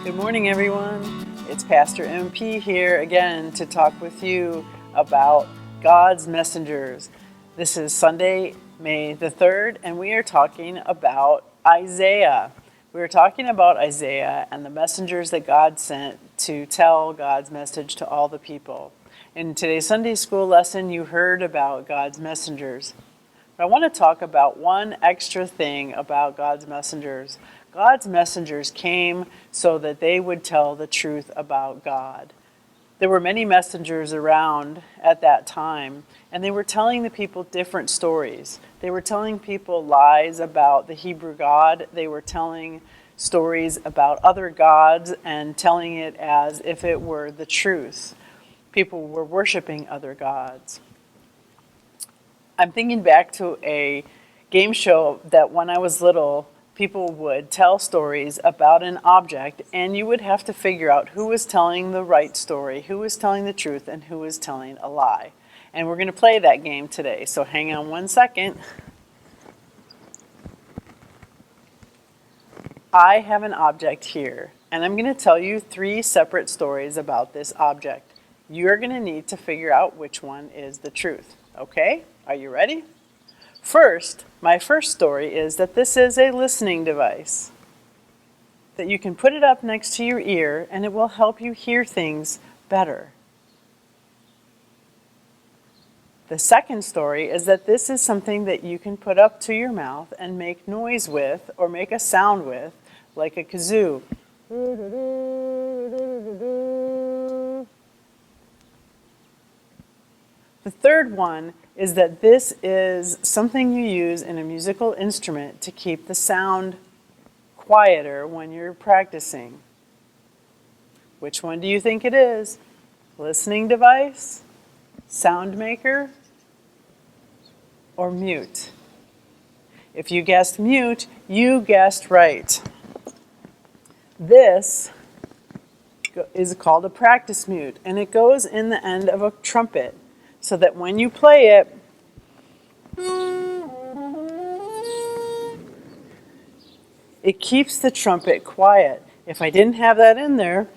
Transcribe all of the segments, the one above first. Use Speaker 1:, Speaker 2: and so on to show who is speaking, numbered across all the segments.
Speaker 1: Good morning, everyone. It's Pastor MP here again to talk with you about God's messengers. This is Sunday, May the 3rd, and we are talking about Isaiah. We are talking about Isaiah and the messengers that God sent to tell God's message to all the people. In today's Sunday school lesson, you heard about God's messengers. But I want to talk about one extra thing about God's messengers. God's messengers came so that they would tell the truth about God. There were many messengers around at that time, and they were telling the people different stories. They were telling people lies about the Hebrew God. They were telling stories about other gods and telling it as if it were the truth. People were worshiping other gods. I'm thinking back to a game show that when I was little, people would tell stories about an object, and you would have to figure out who was telling the right story, who was telling the truth, and who was telling a lie. And we're going to play that game today, so hang on one second. I have an object here, and I'm going to tell you 3 separate stories about this object. You're going to need to figure out which one is the truth. Okay? Are you ready? First, my first story is that this is a listening device. That you can put it up next to your ear and it will help you hear things better. The second story is that this is something that you can put up to your mouth and make noise with or make a sound with, like a kazoo. The third one is that this is something you use in a musical instrument to keep the sound quieter when you're practicing. Which one do you think it is? Listening device, sound maker, or mute? If you guessed mute, you guessed right. This is called a practice mute, and it goes in the end of a trumpet, so that when you play it, it keeps the trumpet quiet. If I didn't have that in there,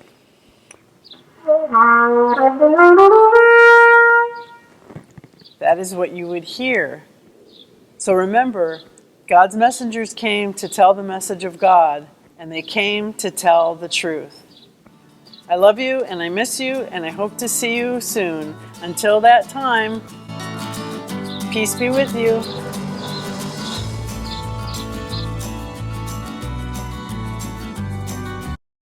Speaker 1: that is what you would hear. So remember, God's messengers came to tell the message of God, and they came to tell the truth. I love you, and I miss you, and I hope to see you soon. Until that time, peace be with you.